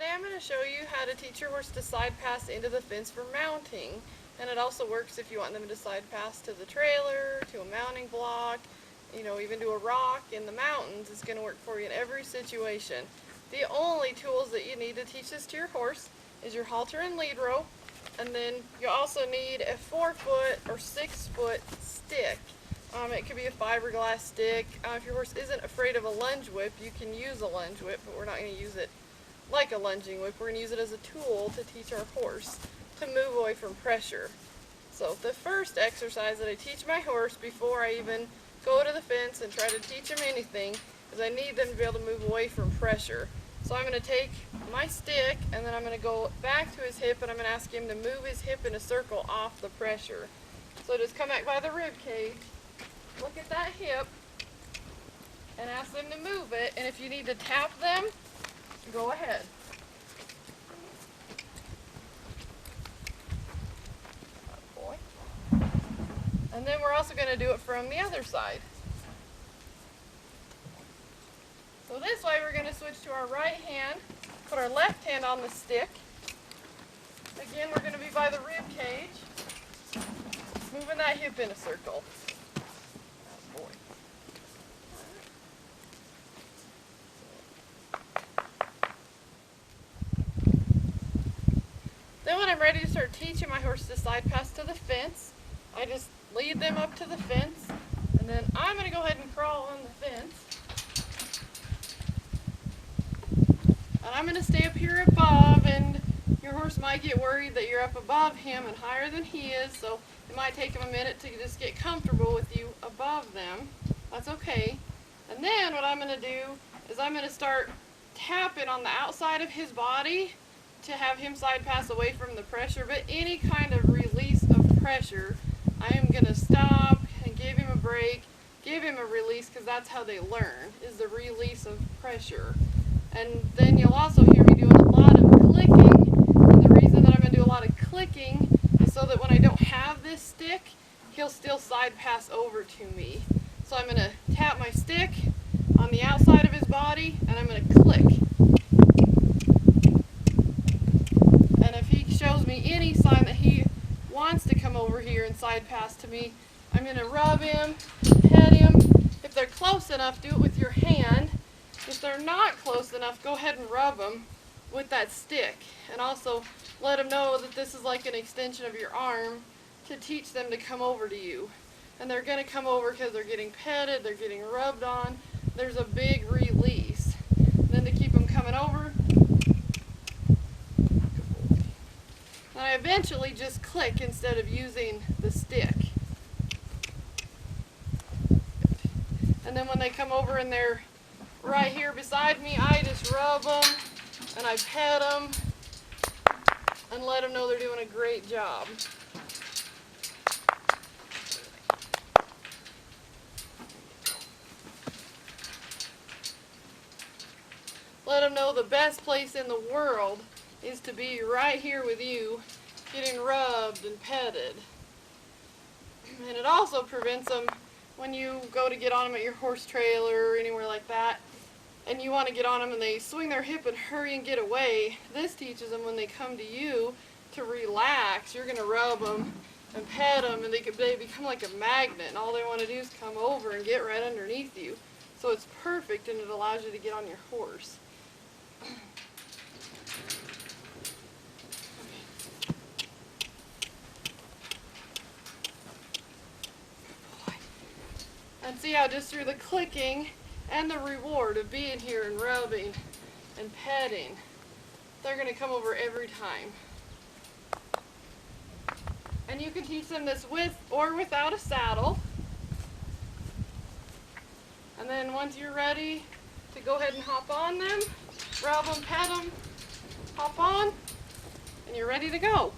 Today I'm going to show you how to teach your horse to side pass into the fence for mounting. And it also works if you want them to side pass to the trailer, to a mounting block, even to a rock in the mountains. It's going to work for you in every situation. The only tools that you need to teach this to your horse is your halter and lead rope. And then you also need a 4-foot or 6-foot stick. It could be a fiberglass stick. If your horse isn't afraid of a lunge whip, you can use a lunge whip, but we're not going to use it like a lunging whip. We're going to use it as a tool to teach our horse to move away from pressure. So the first exercise that I teach my horse before I even go to the fence and try to teach him anything is I need them to be able to move away from pressure. So I'm going to take my stick and then I'm going to go back to his hip and I'm going to ask him to move his hip in a circle off the pressure. So just come back by the rib cage, look at that hip, and ask them to move it. And if you need to tap them, go ahead. Good boy. And then we're also going to do it from the other side. So this way we're going to switch to our right hand, put our left hand on the stick. Again, we're going to be by the rib cage, moving that hip in a circle. Good boy. Then when I'm ready to start teaching my horse to side pass to the fence, I just lead them up to the fence, and then I'm going to go ahead and crawl on the fence. And I'm going to stay up here above, and your horse might get worried that you're up above him and higher than he is, so it might take him a minute to just get comfortable with you above them. That's okay. And then what I'm going to do is I'm going to start tapping on the outside of his body to have him side pass away from the pressure, but any kind of release of pressure, I am going to stop and give him a break, give him a release, because that's how they learn, is the release of pressure. And then you'll also hear me doing a lot of clicking, and the reason that I'm going to do a lot of clicking is so that when I don't have this stick, he'll still side pass over to me. So I'm going to tap my stick on the outside of his body, and I'm going to click. Shows me any sign that he wants to come over here and side pass to me, I'm going to rub him, pet him. If they're close enough, do it with your hand. If they're not close enough, go ahead and rub them with that stick. And also let them know that this is like an extension of your arm to teach them to come over to you. And they're going to come over because they're getting petted, they're getting rubbed on. There's a big release. And then to keep them coming over, I eventually just click instead of using the stick. And then when they come over and they're right here beside me, I just rub them and I pet them and let them know they're doing a great job. Let them know the best place in the world is to be right here with you, getting rubbed and petted. And it also prevents them when you go to get on them at your horse trailer or anywhere like that, and you want to get on them and they swing their hip and hurry and get away. This teaches them when they come to you to relax. You're going to rub them and pet them, and they become like a magnet, and all they want to do is come over and get right underneath you. So it's perfect, and it allows you to get on your horse. And see how just through the clicking and the reward of being here and rubbing and petting, they're going to come over every time. And you can teach them this with or without a saddle. And then once you're ready to go ahead and hop on them, rub them, pet them, hop on, and you're ready to go.